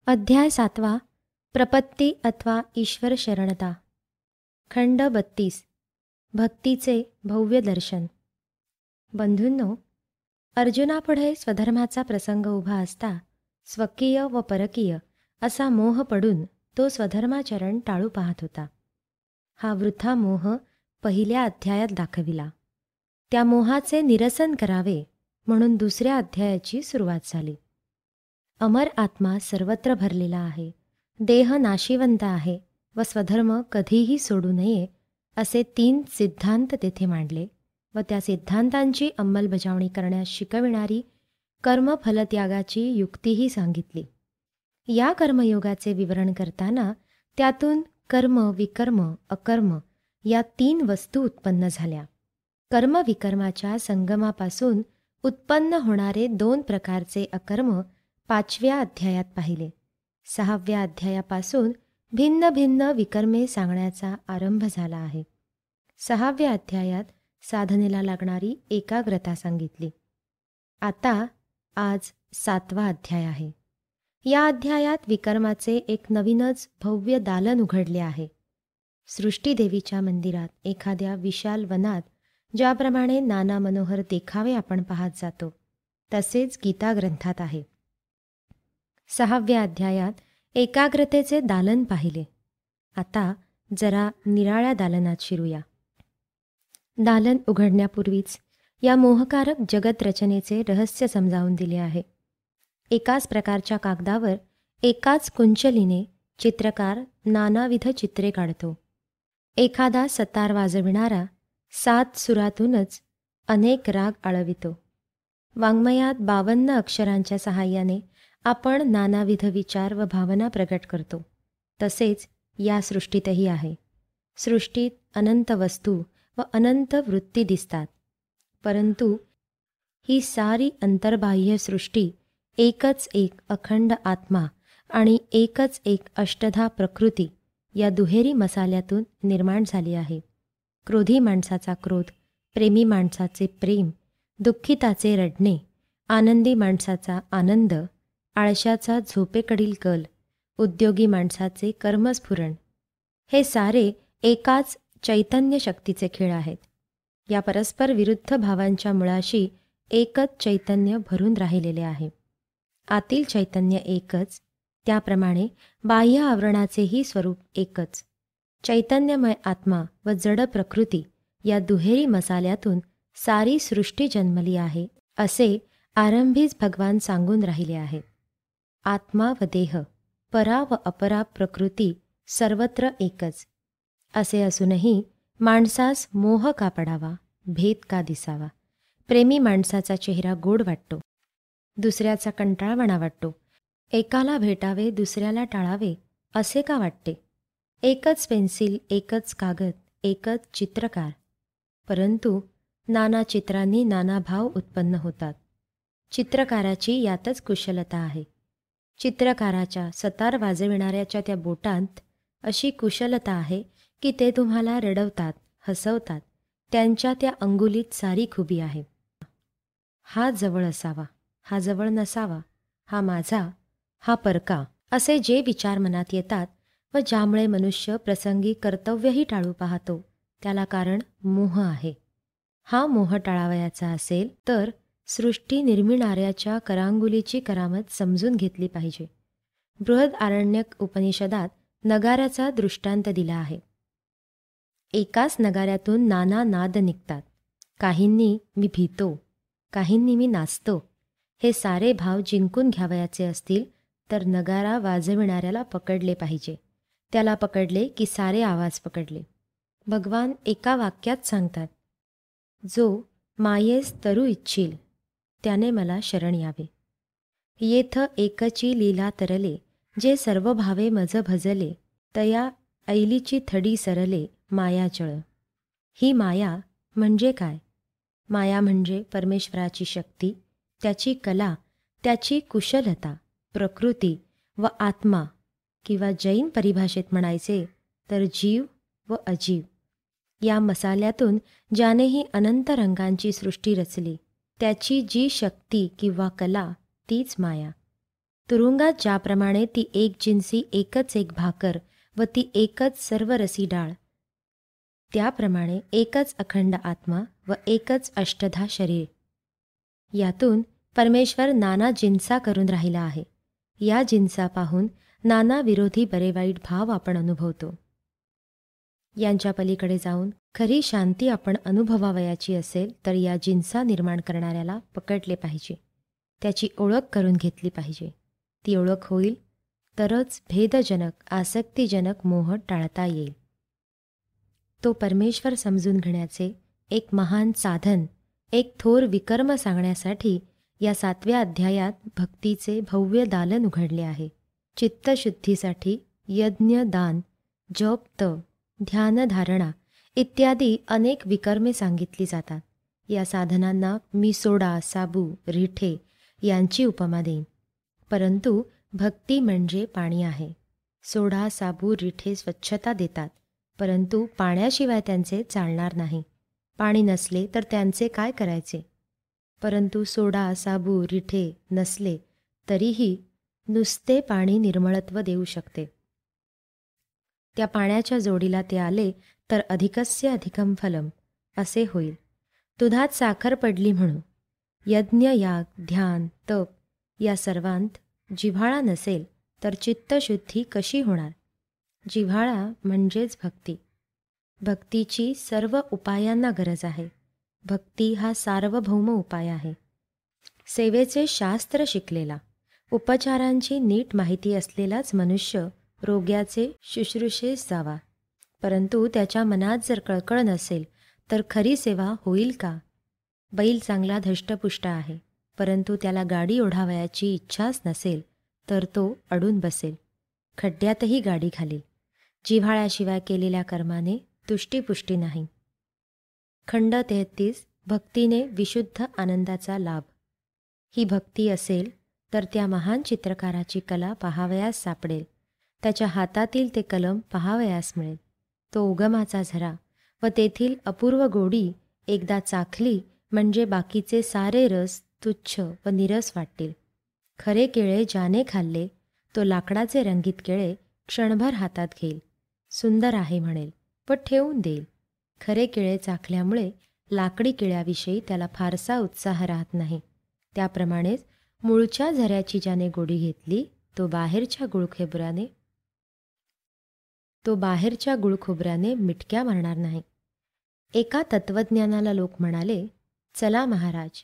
अध्याय 7 प्रपत्ती अथवा ईश्वर शरणता. खंड 32 भक्तीचे भव्य दर्शन. बंधूंनो, अर्जुनापुढे स्वधर्माचा प्रसंग उभा असता स्वकीय व परकीय असा मोह पडून तो स्वधर्माचरण टाळू पाहत होता. हा वृथा मोह पहिल्या अध्यायात दाखविला. त्या मोहाचे निरसन करावे म्हणून दुसऱ्या अध्यायाची सुरुवात झाली. अमर आत्मा सर्वत्र भरलेला आहे, देह नाशिवंत आहे व स्वधर्म कधीही सोडू नये असे 3 सिद्धांत तेथे मांडले व त्या सिद्धांतांची अंमलबजावणी करण्यास शिकविणारी कर्मफलत्यागाची युक्तीही सांगितली. या कर्मयोगाचे विवरण करताना त्यातून कर्म, विकर्म, अकर्म या 3 वस्तू उत्पन्न झाल्या. कर्मविकर्माच्या संगमापासून उत्पन्न होणारे 2 प्रकारचे अकर्म 5व्या अध्यायात पाहिले. 6व्या अध्यायापासून भिन्न भिन्न विकर्मे सांगण्याचा आरंभ झाला आहे. 6व्या अध्यायात साधनेला लागणारी एकाग्रता सांगितली. आता आज 7वा अध्याय आहे. या अध्यायात विकर्माचे एक नवीनच भव्य दालन उघडले आहे. सृष्टीदेवीच्या मंदिरात एखाद्या विशाल वनात ज्याप्रमाणे नाना मनोहर देखावे आपण पाहत जातो, तसेच गीता ग्रंथात आहे. 6व्या अध्यायात एकाग्रतेचे दालन पाहिले. आता जरा निराळ्या दालनात शिरूया. दालन उघडण्यापूर्वीच या मोहकारक जगत रचनेचे रहस्य समजावून दिले आहे. एकाच प्रकारच्या कागदावर एकाच कुंचलीने चित्रकार नानाविध चित्रे काढतो. एखादा सतार वाजविणारा 7 सुरातूनच अनेक राग आळवितो. वाङ्मयात 52 अक्षरांच्या सहाय्याने आपण नानाविध विचार व भावना प्रगट करतो. तसेच या सृष्टीतही आहे. सृष्टीत अनंत वस्तू व अनंत वृत्ती दिसतात, परंतु ही सारी अंतर्बाह्य सृष्टी एकच एक अखंड आत्मा आणि एकच एक अष्टधा प्रकृती या दुहेरी मसाल्यातून निर्माण झाली आहे. क्रोधी माणसाचा क्रोध, प्रेमी माणसाचे प्रेम, दुःखिताचे रडणे, आनंदी माणसाचा आनंद, आळशाचा झोपेकडील कल, उद्योगी माणसाचे कर्मस्फुरण, हे सारे एकाच चैतन्य शक्तीचे खेळ आहेत. या परस्पर विरुद्ध भावांच्या मुळाशी एकच चैतन्य भरून राहिलेले आहे. आतील चैतन्य एकच, त्याप्रमाणे बाह्य आवरणाचेही स्वरूप एकच. चैतन्यमय आत्मा व जड प्रकृती या दुहेरी मसाल्यातून सारी सृष्टी जन्मली आहे, असे आरंभीच भगवान सांगून राहिले आहेत. आत्मा व देह, परा व अपरा प्रकृती सर्वत्र एकच. असे असूनही माणसास मोह का पडावा, भेद का दिसावा? प्रेमी माणसाचा चेहरा गोड वाटतो, दुसऱ्याचा कंटाळवाणा वाटतो. एकाला भेटावे, दुसऱ्याला टाळावे असे का वाटते? एकच पेन्सिल, एकच कागद, एकच चित्रकार, परंतु नाना चित्रांनी नाना भाव उत्पन्न होतात. चित्रकाराची यातच कुशलता आहे. चित्रकाराच्या सतार वाजविणाऱ्याच्या त्या बोटांत अशी कुशलता आहे की ते तुम्हाला रडवतात, हसवतात. त्यांच्या त्या अंगुलीत सारी खुबी आहे. हा जवळ असावा, हा जवळ नसावा, हा माझा, हा परका, असे जे विचार मनात येतात व ज्यामुळे मनुष्य प्रसंगी कर्तव्यही टाळू पाहतो, त्याला कारण मोह आहे. हा मोह टाळावयाचा असेल तर सृष्टी निर्मिणाऱ्याच्या करांगुलीची करामत समजून घेतली पाहिजे. बृहदारण्यक उपनिषदात नगाऱ्याचा दृष्टांत दिला आहे. एकाच नगाऱ्यातून नाना नाद निघतात. काहींनी मी भीतो, काहींनी मी नाचतो. हे सारे भाव जिंकून घ्यावयाचे असतील तर नगारा वाजविणाऱ्याला पकडले पाहिजे. त्याला पकडले की सारे आवाज पकडले. भगवान एका वाक्यात सांगतात, जो मायेस तरू इच्छील त्याने मला शरण यावे. येथ एकची लीला तरले, जे सर्व भावे मज भजले, तया ऐलीची थडी सरले मायाचळ. ही माया म्हणजे काय? माया म्हणजे परमेश्वराची शक्ती, त्याची कला, त्याची कुशलता, प्रकृती व आत्मा, किंवा जैन परिभाषेत म्हणायचे तर जीव व अजीव. या मसाल्यातून ज्याने ही अनंत रंगांची सृष्टी रचली, त्याची जी शक्ती किंवा कला तीच माया. तुरुंगात ज्याप्रमाणे ती एक जिन्सी एकच एक भाकर व ती एकच सर्व रसी डाळ, त्याप्रमाणे एकच अखंड आत्मा व एकच अष्टधा शरीर. यातून परमेश्वर नाना जिन्सा करून राहिला आहे. या जिन्सा पाहून नाना विरोधी बरेवाईट भाव आपण अनुभवतो. यांच्या पलीकडे जाऊन खरी शांती आपण अनुभवावयाची असेल तर या जिन्सा निर्माण करणाऱ्याला पकडले पाहिजे, त्याची ओळख करून घेतली पाहिजे. ती ओळख होईल तरच भेदजनक आसक्तिजनक मोह टाळता येईल. तो परमेश्वर समजून घेण्याचे एक महान साधन, एक थोर विकर्म सांगण्यासाठी या 7व्या अध्यायात भक्तीचे भव्य दालन उघडले आहे. चित्तशुद्धीसाठी यज्ञ, दान, जप, तप, ध्यानधारणा इत्यादी अनेक विकर्मे सांगितली जातात. या साधनांना मी सोडा, साबू, रिठे यांची उपमा देईन. परंतु भक्ती म्हणजे पाणी आहे. सोडा, साबू, रिठे स्वच्छता देतात, परंतु पाण्याशिवाय त्यांचे चालणार नाही. पाणी नसले तर त्यांचे काय करायचे? परंतु सोडा, साबू, रिठे नसले तरीही नुसते पाणी निर्मळत्व देऊ शकते. त्या पाण्याच्या जोडीला ते आले तर अधिकस्य अधिकम फलम असे होईल. दुधात साखर पडली म्हणू. यज्ञ, याग, ध्यान, तप या सर्वांत जिव्हाळा नसेल तर चित्तशुद्धी कशी होणार? जिव्हाळा म्हणजेच भक्ती. भक्तीची सर्व उपायांना गरज आहे. भक्ती हा सार्वभौम उपाय आहे. सेवेचे शास्त्र शिकलेला, उपचारांची नीट माहिती असलेलाच मनुष्य रोग्याचे शुश्रूषेस जावा. परंतु त्याच्या मनात जर कळकळ नसेल तर खरी सेवा होईल का? बैल चांगला धष्टपुष्ट आहे, परंतु त्याला गाडी ओढावयाची इच्छाच नसेल तर तो अडून बसेल, खड्ड्यातही गाडी घालील. जिव्हाळ्याशिवाय केलेल्या कर्माने तुष्टीपुष्टी नाही. खंड 33. भक्तीने विशुद्ध आनंदाचा लाभ. ही भक्ती असेल तर त्या महान चित्रकाराची कला पाहावयास सापडेल. त्याच्या हातातील ते कलम पाहावयास मिळेल. तो उगमाचा झरा व तेथील अपूर्व गोडी एकदा चाखली म्हणजे बाकीचे सारे रस तुच्छ व निरस वाटतील. खरे केळे ज्याने खाल्ले तो लाकडाचे रंगीत केळे क्षणभर हातात घेईल, सुंदर आहे म्हणेल, पण ठेवून देईल. खरे केळे चाखल्यामुळे लाकडी केळ्याविषयी त्याला फारसा उत्साह राहत नाही. त्याप्रमाणेच मूळच्या झऱ्याची ज्याने गोडी घेतली तो बाहेरच्या गुळखोबऱ्याने मिटक्या मारणार नाही. एका तत्त्वज्ञानाला लोक म्हणाले, चला महाराज,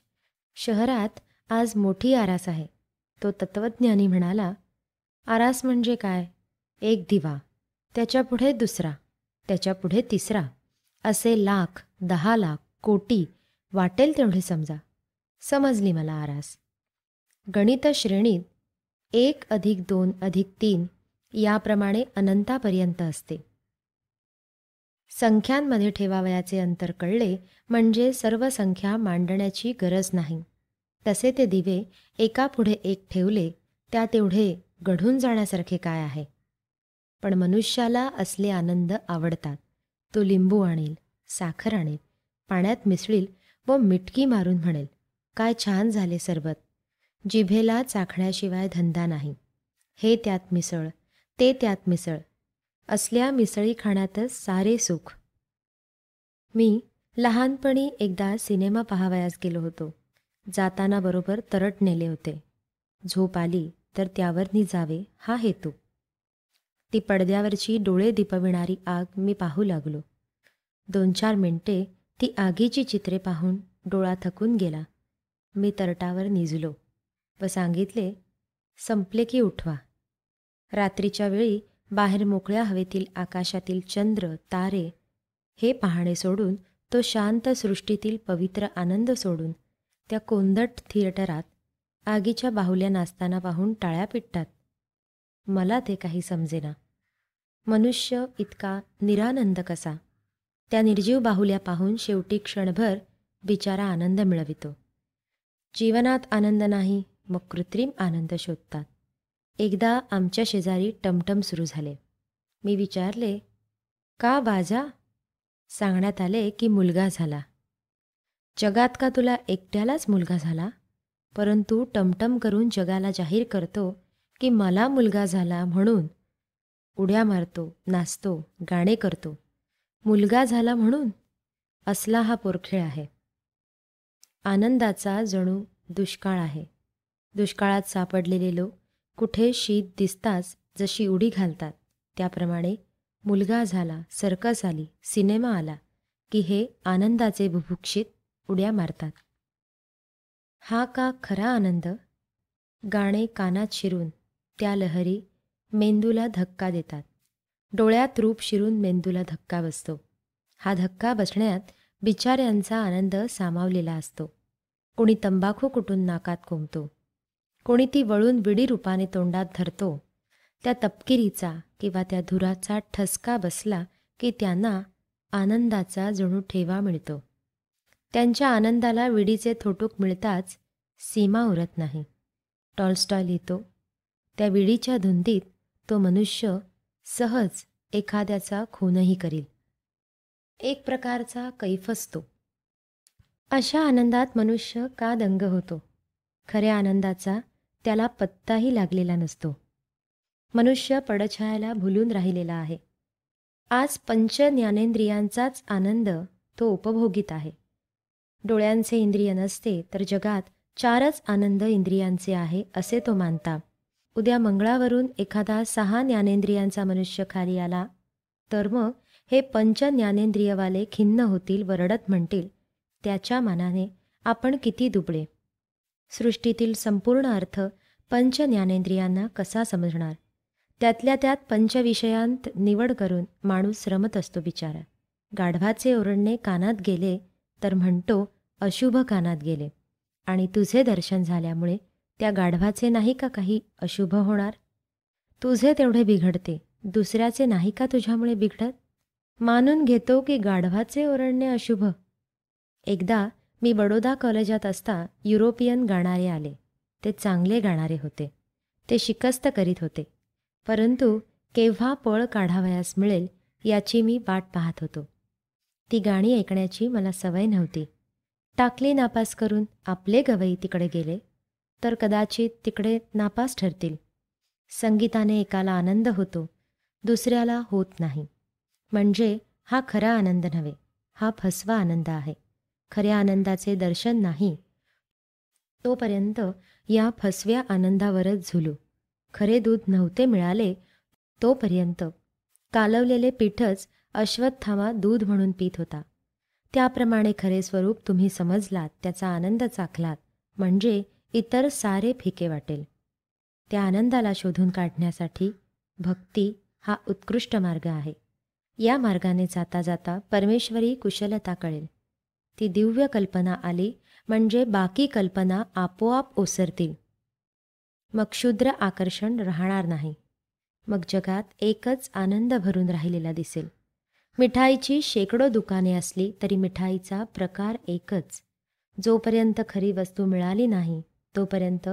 शहरात आज मोठी आरास आहे. तो तत्त्वज्ञानी म्हणाला, आरास म्हणजे काय? एक दिवा, त्याच्यापुढे दुसरा, त्याच्यापुढे तिसरा, असे लाख, 10 लाख, कोटी, वाटेल तेवढे समजा. समजली मला आरास. गणित श्रेणीत 1 + 2 + 3 याप्रमाणे अनंतापर्यंत असते. संख्यांमध्ये ठेवावयाचे अंतर कळले म्हणजे सर्व संख्या मांडण्याची गरज नाही. तसे ते दिवे एकापुढे एक ठेवले त्यात एवढे गढून जाण्यासारखे काय आहे? पण मनुष्याला असले आनंद आवडतात. तो लिंबू आणील, साखर आणील, पाण्यात मिसळील व मिटकी मारून म्हणेल, काय छान झाले सरबत. जिभेला चाखण्याशिवाय धंदा नाही. हे त्यात मिसळ, ते त्यात मिसळ, असल्या मिसळी खाण्यातच सारे सुख. मी लहानपणी एकदा सिनेमा पाहावयास गेलो होतो. जाताना बरोबर तरट नेले होते. झोप आली तर त्यावर जावे हा हेतू. ती पडद्यावरची डोळे दिपविणारी आग मी पाहू लागलो. 2-4 मिनिटे ती आगीची चित्रे पाहून डोळा थकून गेला. मी तरटावर निजलो व सांगितले, संपले की उठवा. रात्रीच्या वेळी बाहेर मोकळ्या हवेतील आकाशातील चंद्र, तारे हे पाहणे सोडून, तो शांत सृष्टीतील पवित्र आनंद सोडून त्या कोंदट थिएटरात आगीच्या बाहुल्या नाचताना पाहून टाळ्या पिटतात. मला ते काही समजेना. मनुष्य इतका निरानंद कसा? त्या निर्जीव बाहुल्या पाहून शेवटी क्षणभर बिचारा आनंद मिळवितो. जीवनात आनंद नाही, मग कृत्रिम आनंद शोधतात. एकदा आमच्या शेजारी टमटम सुरू झाले. मी विचारले, का बाजा? सांगण्यात आले की मुलगा झाला. जगात का तुला एकट्यालाच मुलगा झाला? परंतु टमटम करून जगाला जाहीर करतो की मला मुलगा झाला म्हणून उड्या मारतो, नाचतो, गाणे करतो. मुलगा झाला म्हणून असला हा पोरखेळ आहे. आनंदाचा जणू दुष्काळ आहे. दुष्काळात सापडलेले लोक कुठे शीत दिसताच जशी उडी घालतात, त्याप्रमाणे मुलगा झाला, सर्कस आली, सिनेमा आला की हे आनंदाचे बुभुक्षित उड्या मारतात. हा का खरा आनंद? गाणे कानात शिरून त्या लहरी मेंदूला धक्का देतात. डोळ्यात रूप शिरून मेंदूला धक्का बसतो. हा धक्का बसण्यात बिचाऱ्यांचा आनंद सामावलेला असतो. कोणी तंबाखू कुटून नाकात कोंबतो, कोणी ती वळून विडी रूपाने तोंडात धरतो. त्या तपकिरीचा किंवा त्या धुराचा ठसका बसला की त्यांना आनंदाचा जणू ठेवा मिळतो. त्यांच्या आनंदाला विडीचे थोटूक मिळताच सीमा उरत नाही. टॉल्स्टॉय लिहितो, त्या विडीच्या धुंदीत तो मनुष्य सहज एखाद्याचा खूनही करील. एक प्रकारचा कैफ असतो. अशा आनंदात मनुष्य का दंग होतो? खऱ्या आनंदाचा त्याला पत्ताही लागलेला नसतो. मनुष्य पडछायाला भुलून राहिलेला आहे. आज पंच ज्ञानेंद्रियांचाच आनंद तो उपभोगीत आहे. डोळ्यांचे इंद्रिय नसते तर जगात 4च आनंद इंद्रियांचे आहे असे तो मानता. उद्या मंगळावरून एखादा 6 ज्ञानेंद्रियांचा मनुष्य खाली आला तर मग हे पंच ज्ञानेंद्रियवाले खिन्न होतील, वरडत म्हणतील, त्याच्या मानाने आपण किती दुबळे. सृष्टीतील संपूर्ण अर्थ पंच ज्ञानेंद्रियांना कसा समजणार? त्यातल्या त्यात पंचविषयांत निवड करून माणूस रमत असतो बिचारा. गाढवाचे ओरडणे कानात गेले तर म्हणतो अशुभ कानात गेले, आणि तुझे दर्शन झाल्यामुळे त्या गाढवाचे नाही का काही अशुभ होणार? तुझे तेवढे बिघडते, दुसऱ्याचे नाही का तुझ्यामुळे बिघडत? मानून घेतो की गाढवाचे ओरडणे अशुभ. एकदा मी बडोदा कॉलेजात असता युरोपियन गाणारे आले. ते चांगले गाणारे होते. ते शिकस्त करीत होते. परंतु केव्हा पळ काढावयास मिळेल याची मी वाट पाहत होतो. ती गाणी ऐकण्याची मला सवय नव्हती. टाकली नापास करून आपले गवई तिकडे गेले तर कदाचित तिकडे नापास ठरतील. संगीताने एकाला आनंद होतो, दुसऱ्याला होत नाही. म्हणजे हा खरा आनंद नव्हे, हा फसवा आनंद आहे. खऱ्या आनंदाचे दर्शन नाही तोपर्यंत या फसव्या आनंदावरच झुलू. खरे दूध नव्हते मिळाले तोपर्यंत कालवलेले पीठच अश्वत्थामा दूध म्हणून पीत होता. त्याप्रमाणे खरे स्वरूप तुम्ही समजलात, त्याचा आनंद चाखलात, म्हणजे इतर सारे फिके वाटेल. त्या आनंदाला शोधून काढण्यासाठी भक्ती हा उत्कृष्ट मार्ग आहे. या मार्गाने जाता जाता परमेश्वरी कुशलता कळेल. ती दिव्य कल्पना आली म्हणजे बाकी कल्पना आपोआप ओसरतील. मग क्षुद्र आकर्षण राहणार नाही. मग जगात एकच आनंद भरून राहिलेला दिसेल. मिठाईची शेकडो दुकाने असली तरी मिठाईचा प्रकार एकच. जोपर्यंत खरी वस्तू मिळाली नाही तोपर्यंत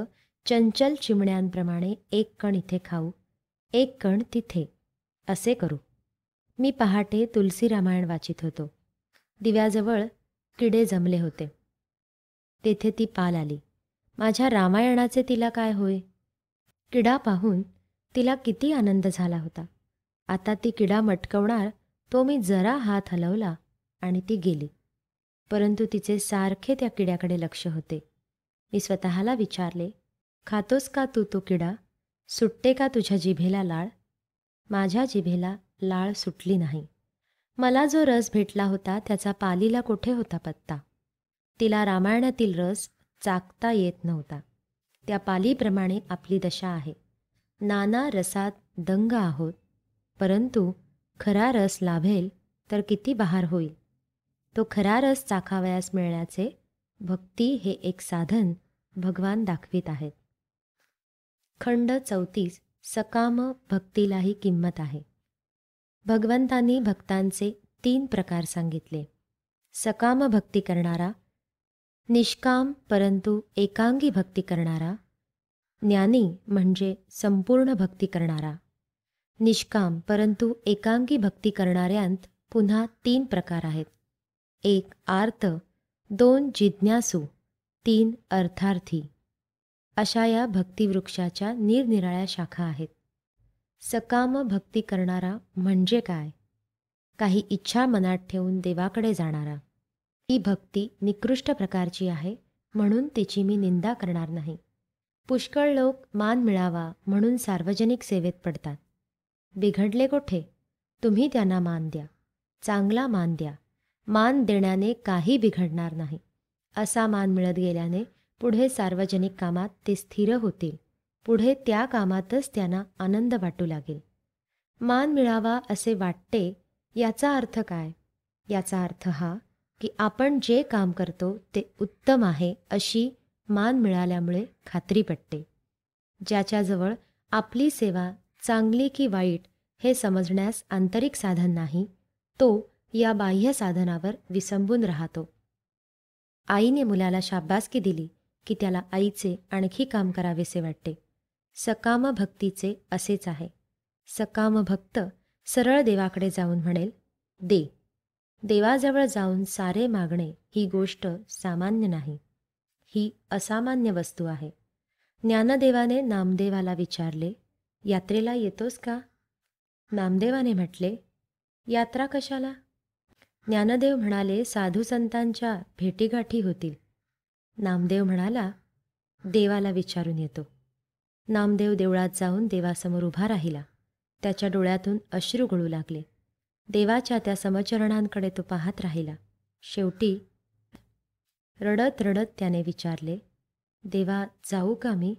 चंचल चिमण्यांप्रमाणे एक कण इथे खाऊ, एक कण तिथे, असे करू. मी पहाटे तुलसी रामायण वाचित होतो. दिव्याजवळ किडे जमले होते. तेथे ती पाल आली. माझ्या रामायणाचे तिला काय होय? किडा पाहून तिला किती आनंद झाला होता. आता ती किडा मटकवणार तो मी जरा हात हलवला आणि ती गेली. परंतु तिचे सारखे त्या किड्याकडे लक्ष होते. मी स्वतःला विचारले, खातोस का तू तो किडा? सुटते का तुझ्या जिभेला लाळ? माझ्या जिभेला लाळ सुटली नाही. मला जो रस भेटला होता त्याचा पालीला कोठे होता पत्ता. तिला रामायणातील रस चाकता येत नव्हता. त्या पालीप्रमाणे आपली दशा आहे. नाना रसात दंग आहोत, परंतु खरा रस लाभेल तर किती बहार होईल. तो खरा रस चाखावयास मिळण्याचे भक्ती हे एक साधन भगवान दाखवित आहेत. खंड 34. सकाम भक्तीलाही किंमत आहे. भगवंतांनी भक्तांचे 3 प्रकार सांगितले. सकाम भक्ती करणारा, निष्काम परंतु एकांगी भक्ती करणारा, ज्ञानी म्हणजे संपूर्ण भक्ती करणारा. निष्काम परंतु एकांगी भक्ती करणाऱ्यांत पुन्हा 3 प्रकार आहेत. 1 आर्त, 2 जिज्ञासू, 3 अर्थार्थी. अशा या भक्तिवृक्षाच्या निरनिराळ्या शाखा आहेत. सकाम भक्ती करणारा म्हणजे काय? काही इच्छा मनात ठेवून देवाकडे जाणारा. ही भक्ती निकृष्ट प्रकारची आहे, म्हणून तिची मी निंदा करणार नाही. पुष्कळ लोक मान मिळावा म्हणून सार्वजनिक सेवेत पडतात. बिघडले कोठे? तुम्ही त्यांना मान द्या, चांगला मान द्या. मान देण्याने काही बिघडणार नाही. असा मान मिळत गेल्याने पुढे सार्वजनिक कामात ते स्थिर होतील. पुढे त्या कामातच त्यांना आनंद वाटू लागेल. मान मिळावा असे वाटते याचा अर्थ काय? याचा अर्थ हा की आपण जे काम करतो ते उत्तम आहे अशी मान मिळाल्यामुळे खात्री पटते. ज्याच्याजवळ आपली सेवा चांगली की वाईट हे समजण्यास आंतरिक साधन नाही, तो या बाह्य साधनावर विसंबून राहतो. आईने मुलाला शाब्बासकी दिली की त्याला आईचे आणखी काम करावेसे वाटते. सकाम भक्तीचे असेच आहे. सकाम भक्त सरळ देवाकडे जाऊन म्हणेल, दे. देवाजवळ जाऊन सारे मागणे ही गोष्ट सामान्य नाही, ही असामान्य वस्तू आहे. ज्ञानदेवाने नामदेवाला विचारले, यात्रेला येतोस का? नामदेवाने म्हटले, यात्रा कशाला? ज्ञानदेव म्हणाले, साधूसंतांच्या भेटीगाठी होतील. नामदेव म्हणाला, देवाला विचारून येतो. नामदेव देवळात जाऊन देवासमोर उभा राहिला. त्याच्या डोळ्यातून अश्रू गळू लागले. देवाच्या त्या समचरणांकडे तो पाहत राहिला. शेवटी रडत रडत त्याने विचारले, देवा, जाऊ का मी?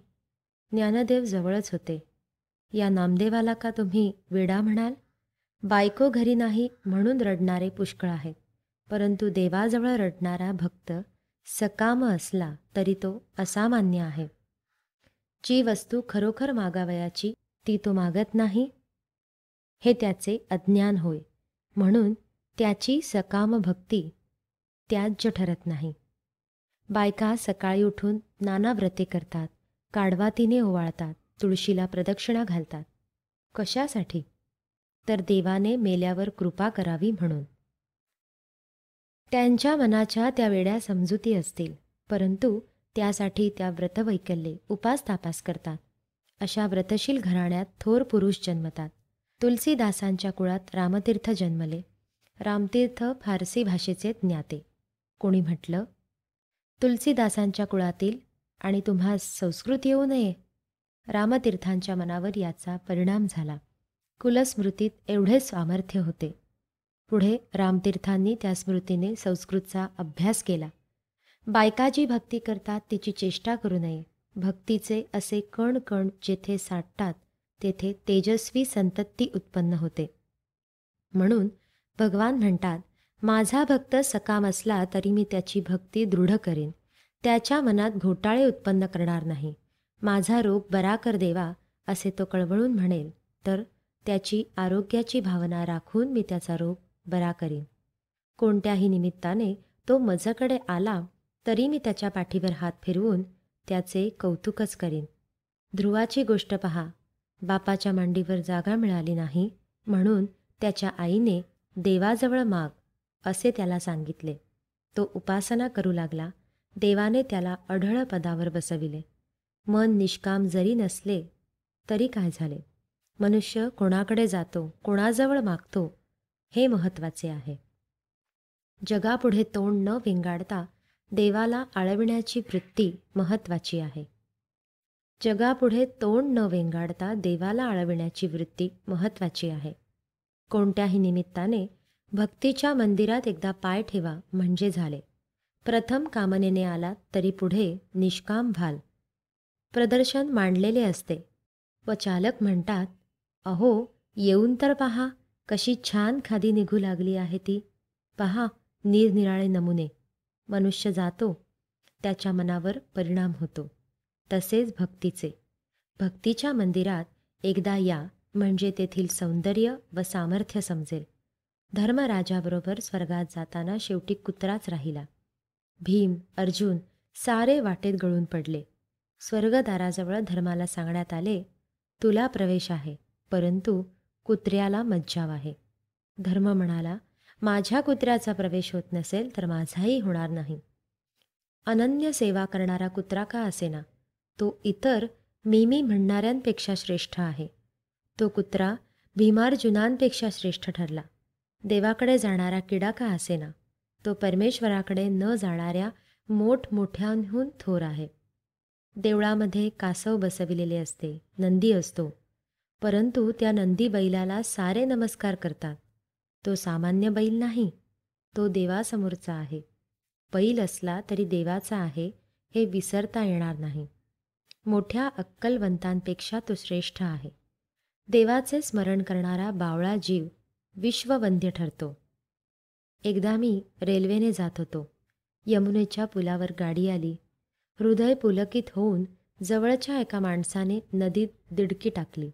ज्ञानदेव जवळच होते. या नामदेवाला का तुम्ही वेडा म्हणाल? बायको घरी नाही म्हणून रडणारे पुष्कळ आहेत, परंतु देवाजवळ रडणारा भक्त सकाम असला तरी तो असामान्य आहे. जी वस्तू खरोखर मागावयाची ती तो मागत नाही, हे त्याचे अज्ञान होय. म्हणून त्याची सकाम भक्ती त्याज्य ठरत नाही. बायका सकाळी उठून नाना व्रते करतात, काडवातीने ओवाळतात, तुळशीला प्रदक्षिणा घालतात. कशासाठी? तर देवाने मेल्यावर कृपा करावी म्हणून. त्यांच्या मनाच्या त्या वेड्या समजुती असतील, परंतु त्यासाठी त्या व्रतवैकल्ये उपास-तापास करतात. अशा व्रतशील घराण्यात थोर पुरुष जन्मतात. तुलसीदासांच्या कुळात रामतीर्थ जन्मले. रामतीर्थ फारसी भाषेचे ज्ञाते. कोणी म्हटलं, तुलसीदासांच्या कुळातील आणि तुम्हा संस्कृत येऊ नये. रामतीर्थांच्या मनावर याचा परिणाम झाला. कुलस्मृतीत एवढे सामर्थ्य होते. पुढे रामतीर्थांनी त्या स्मृतीने संस्कृतचा अभ्यास केला. बायका जी भक्ती करतात तिची चेष्टा करू नये. भक्तीचे असे कण कण जेथे साठतात तेथे तेजस्वी संतती उत्पन्न होते. म्हणून भगवान म्हणतात, माझा भक्त सकाम असला तरी मी त्याची भक्ती दृढ करेन. त्याच्या मनात घोटाळे उत्पन्न करणार नाही. माझा रोग बरा कर देवा असे तो कळवळून म्हणेल, तर त्याची आरोग्याची भावना राखून मी त्याचा रोग बरा करीन. कोणत्याही निमित्ताने तो माझ्याकडे आला तरी मी त्याच्या पाठीवर हात फिरवून त्याचे कौतुकच करीन. ध्रुवाची गोष्ट पहा. बापाच्या मांडीवर जागा मिळाली नाही म्हणून त्याच्या आईने देवाजवळ माग असे त्याला सांगितले. तो उपासना करू लागला. देवाने त्याला अढळ पदावर बसविले. मन निष्काम जरी नसले तरी काय झाले? मनुष्य कोणाकडे जातो, कोणाजवळ मागतो हे महत्त्वाचे आहे. जगापुढे तोंड न विंगाडता देवाला आळविण्याची वृत्ती महत्त्वाची आहे. जगापुढे तोंड न वेंगाडता देवाला आळविण्याची वृत्ती महत्त्वाची आहे. कोणत्याही निमित्ताने भक्तीच्या मंदिरात एकदा पाय ठेवा म्हणजे झाले. प्रथम कामनेने आलात तरी पुढे निष्काम व्हाल. प्रदर्शन मांडलेले असते व चालक म्हणतात, अहो येऊन तर पहा, कशी छान खादी निघू लागली आहे ती. पहा निरनिराळे नमुने. मनुष्य जातो, त्याच्या मनावर परिणाम होतो. तसेच भक्तीचे. भक्तीच्या मंदिरात एकदा या म्हणजे तेथील सौंदर्य व सामर्थ्य समजेल. धर्मराजाबरोबर स्वर्गात जाताना शेवटी कुत्राच राहिला. भीम, अर्जुन सारे वाटेत गळून पडले. स्वर्गदाराजवळ धर्माला सांगण्यात आले, तुला प्रवेश आहे, परंतु कुत्र्याला मज्जाव आहे. धर्म म्हणाला, माझ्या कुत्र्याचा प्रवेश होत नसेल तर माझाही होणार नाही. अनन्य सेवा करणारा कुत्रा का असेना, तो इतर मी म्हणणाऱ्यांपेक्षा श्रेष्ठ आहे. तो कुत्रा भीमार्जुनांपेक्षा श्रेष्ठ ठरला. देवाकडे जाणारा किडा का असेना, तो परमेश्वराकडे न जाणाऱ्या मोठमोठ्यांहून थोर आहे. देवळामध्ये कासव बसविलेले असते, नंदी असतो, परंतु त्या नंदी बैलाला सारे नमस्कार करतात. तो सामान्य बैल नाही, तो देवासमोरचा आहे. बैल असला तरी देवाचा आहे हे विसरता येणार नाही. मोठ्या अक्कलवंतांपेक्षा तो श्रेष्ठ आहे. देवाचे स्मरण करणारा बावळा जीव विश्ववंद्य ठरतो. एकदा मी रेल्वेने जात होतो. यमुनेच्या पुलावर गाडी आली. हृदय पुलकित होऊन जवळच्या एका माणसाने नदीत दिडकी टाकली.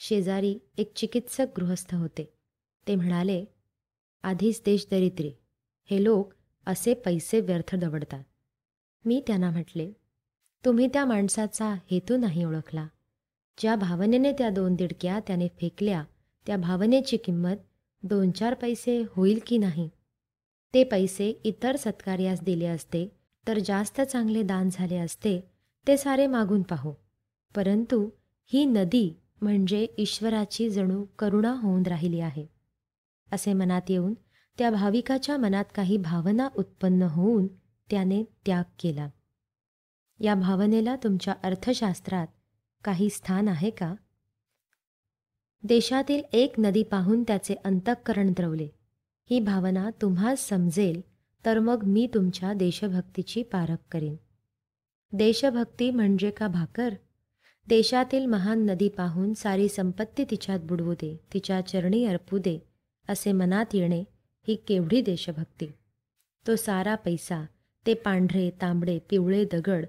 शेजारी एक चिकित्सक गृहस्थ होते. ते म्हणाले, आधीच देश दरिद्री, हे लोक असे पैसे व्यर्थ दवडतात. मी त्यांना म्हटले, तुम्ही त्या माणसाचा हेतू नाही ओळखला. ज्या भावनेने त्या 2 दिडक्या त्याने फेकल्या, त्या भावनेची किंमत 2-4 पैसे होईल की नाही. ते पैसे इतर सत्कार्यास दिले असते तर जास्त चांगले दान झाले असते. ते सारे मागून पाहू. परंतु ही नदी म्हणजे ईश्वराची जणू करुणा होऊन राहिली आहे. असे मनात येऊन त्या भाविकाच्या मनात काही भावना उत्पन्न होऊन त्याने त्याग केला. या भावनेला तुमच्या अर्थशास्त्रात काही स्थान आहे का? देशातील एक नदी पाहून त्याचे अंतःकरण द्रवले. ही भावना तुम्हास समजेल तर मग मी तुमच्या देशभक्तीची पारख करीन. देशभक्ती म्हणजे का भाकर? देशातील महान नदी पाहून सारी संपत्ती तिच्यात बुडवू दे, तिच्या चरणी अर्पू दे, असे मनात येणे ही केवढी देशभक्ती. तो सारा पैसा, ते पांढरे तांबडे पिवळे दगड,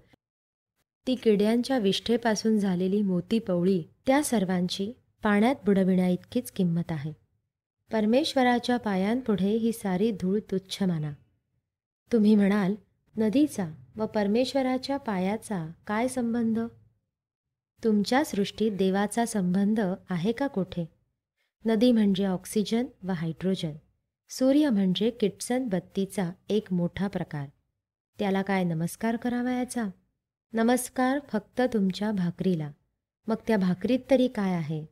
ती किड्यांच्या विष्ठेपासून झालेली मोती पवळी, त्या सर्वांची पाण्यात बुडविण्याइतकीच किंमत आहे. परमेश्वराच्या पायांपुढे ही सारी धूळ तुच्छ माना. तुम्ही म्हणाल, नदीचा व परमेश्वराच्या पायाचा काय संबंध? तुमच्या सृष्टीत देवाचा संबंध आहे का कोठे? नदी म्हणजे ऑक्सिजन व हायड्रोजन. सूर्य म्हणजे किटसन बत्तीचा एक मोठा प्रकार. त्याला काय नमस्कार करावयाचा? नमस्कार फक्त तुमच्या भाकरीला. मग त्या भाकरीत तरी काय आहे?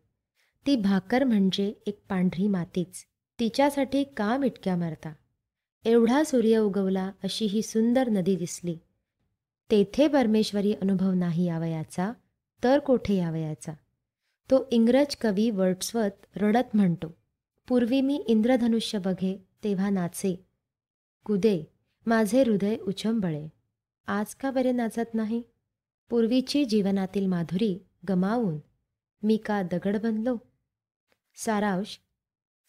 ती भाकर म्हणजे एक पांढरी मातीच. तिच्यासाठी का मिटक्या मारता? एवढा सूर्य उगवला अशी ही सुंदर नदी दिसली. तेथे परमेश्वरी अनुभव नाही यावयाचा तर कोठे यावयाचा? तो इंग्रज कवी वर्ड्सवर्थ रडत म्हणतो, पूर्वी मी इंद्रधनुष्य बघे तेव्हा नाचे, कुदे माझे हृदय उचंबळे. आज का बरे नाचत नाही? पूर्वीची जीवनातील माधुरी गमावून मी का दगड बनलो? सारांश,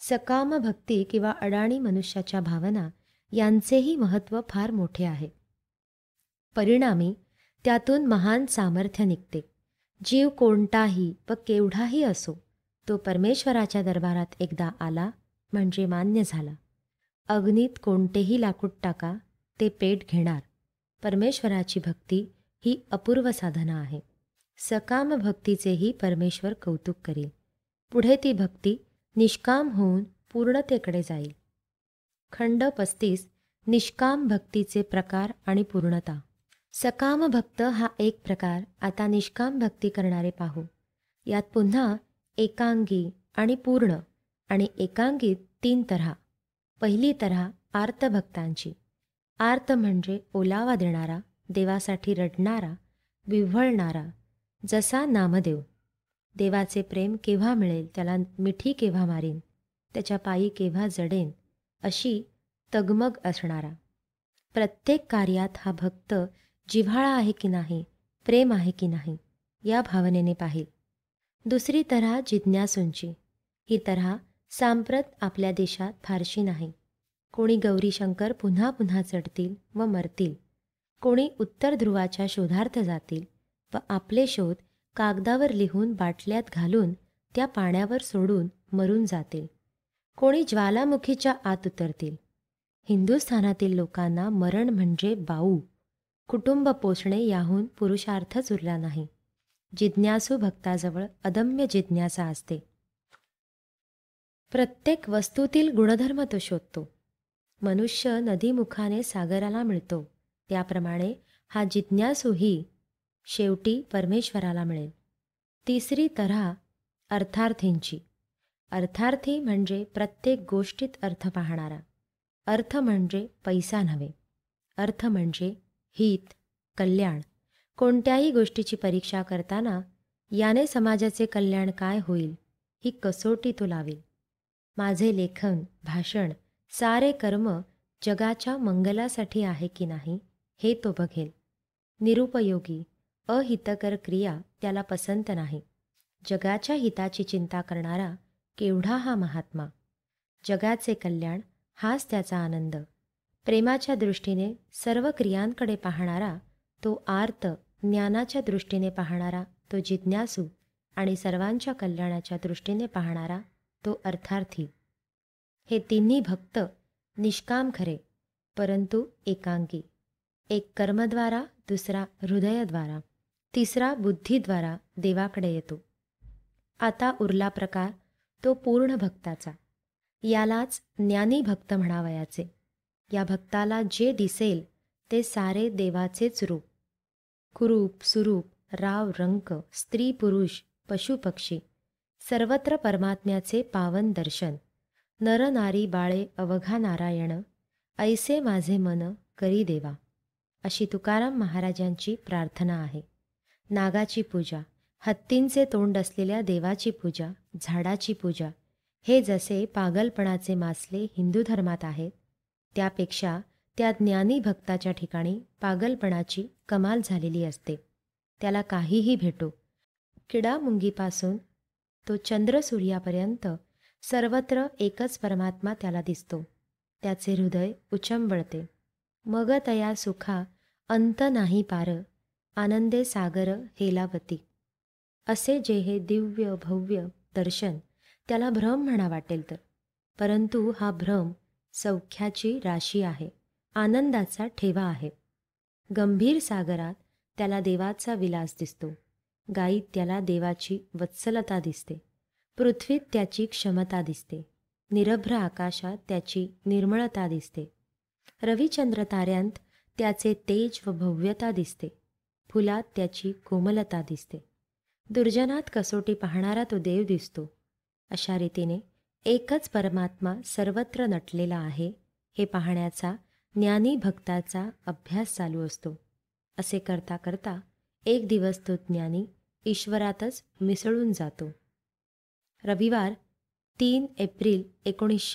सकाम भक्ती किंवा अडाणी मनुष्याच्या भावना यांचेही महत्त्व फार मोठे आहे. परिणामी त्यातून महान सामर्थ्य निघते. जीव कोणताही व केवढाही असो, तो परमेश्वराच्या दरबारात एकदा आला म्हणजे मान्य झाला. अग्नीत कोणतेही लाकूड टाका, ते पेट घेणार. परमेश्वराची भक्ती ही अपूर्व साधना आहे. सकाम भक्तीचेही परमेश्वर कौतुक करील. पुढे ती भक्ती निष्काम होऊन पूर्णतेकडे जाईल. खंड 35 निष्काम भक्तीचे प्रकार आणि पूर्णता. सकाम भक्त हा एक प्रकार. आता निष्काम भक्ती करणारे पाहू. यात पुन्हा एकांगी आणि पूर्ण आणि एकांगीत 3 तऱ्हा. पहिली तऱ्हा आर्तभक्तांची. आर्त म्हणजे ओलावा देणारा, देवासाठी रडणारा, विव्हळणारा, जसा नामदेव. देवाचे प्रेम केव्हा मिळेल, त्याला मिठी केव्हा मारीन, त्याच्या पायी केव्हा जडेन, अशी तगमग असणारा. प्रत्येक कार्यात हा भक्त जिव्हाळा आहे की नाही, प्रेम आहे की नाही, या भावनेने पाहिल. दुसरी तऱ्हा जिज्ञासूंची. ही तऱ्हा सांप्रत आपल्या देशात फारशी नाही. कोणी गौरीशंकर पुन्हा पुन्हा चढतील व मरतील. कोणी उत्तर ध्रुवाच्या शोधार्थ जातील व आपले शोध कागदावर लिहून बाटल्यात घालून त्या पाण्यावर सोडून मरून जातील. कोणी ज्वालामुखीच्या आत उतरतील. हिंदुस्थानातील लोकांना मरण म्हणजे बाऊ. कुटुंब पोषणे याहून पुरुषार्थच उरला नाही. जिज्ञासू भक्ताजवळ अदम्य जिज्ञासा असते. प्रत्येक वस्तूतील गुणधर्म तो शोधतो. मनुष्य नदीमुखाने सागराला मिळतो, त्याप्रमाणे हा जिज्ञासूही शेवटी परमेश्वराला मिळेल. तिसरी तऱ्हा अर्थार्थींची. अर्थार्थी म्हणजे प्रत्येक गोष्टीत अर्थ पाहणारा. अर्थ म्हणजे पैसा नव्हे. अर्थ म्हणजे हित, कल्याण. कोणत्याही गोष्टीची परीक्षा करताना याने समाजाचे कल्याण काय होईल ही कसोटी तो लावेल. माझे लेखन, भाषण, सारे कर्म जगाच्या मंगलासाठी आहे की नाही हे तो बघेल. निरुपयोगी, अहितकर क्रिया त्याला पसंत नाही. जगाच्या हिताची चिंता करणारा केवढा हा महात्मा. जगाचे कल्याण हाच त्याचा आनंद. प्रेमाच्या दृष्टीने सर्व क्रियांकडे पाहणारा तो आर्त, ज्ञानाच्या दृष्टीने पाहणारा तो जिज्ञासू आणि सर्वांच्या कल्याणाच्या दृष्टीने पाहणारा तो अर्थार्थी. हे तिन्ही भक्त निष्काम खरे, परंतु एकांगी. एक कर्मद्वारा, दुसरा हृदयद्वारा, तिसरा बुद्धीद्वारा देवाकडे येतो. आता उरला प्रकार तो पूर्ण भक्ताचा. यालाच ज्ञानी भक्त म्हणावयाचे. या भक्ताला जे दिसेल ते सारे देवाचेच रूप. कुरूप, सुरूप, राव, रंक, स्त्री, पुरुष, पशुपक्षी, सर्वत्र परमात्म्याचे पावन दर्शन. नर नारी बाळे अवघा नारायण, ऐसे माझे मन करी देवा. अशी तुकाराम महाराजांची प्रार्थना आहे. नागाची पूजा, हत्तींचे तोंड असलेल्या देवाची पूजा, झाडाची पूजा हे जसे पागलपणाचे मासले हिंदू धर्मात आहेत, त्यापेक्षा त्या ज्ञानी भक्ताच्या ठिकाणी पागलपणाची कमाल झालेली असते. त्याला काहीही भेटो, किडामुंगीपासून तो चंद्रसूर्यापर्यंत सर्वत्र एकच परमात्मा त्याला दिसतो. त्याचे हृदय उचंबळते. मग तया सुखा अंत नाही पार, आनंदे सागर हेलावती. असे जे हे दिव्य भव्य दर्शन त्याला भ्रम म्हणा वाटेल तर, परंतु हा भ्रम सौख्याची राशी आहे, आनंदाचा ठेवा आहे. गंभीर सागरात त्याला देवाचा विलास दिसतो. गायीत त्याला देवाची वत्सलता दिसते. पृथ्वीत त्याची क्षमता दिसते. निरभ्र आकाशात त्याची निर्मळता दिसते. रविचंद्र ताऱ्यांत त्याचे तेज व भव्यता दिसते. फुलात त्याची कोमलता दिसते. दुर्जनात कसोटी पाहणारा तो देव दिसतो. अशा रीतीने एकच परमात्मा सर्वत्र नटलेला आहे हे पाहण्याचा ज्ञानी भक्ताचा अभ्यास चालू असतो. असे करता करता एक दिवस तो ज्ञानी ईश्वरातच मिसळून जातो. रविवार 3 एप्रिल 1900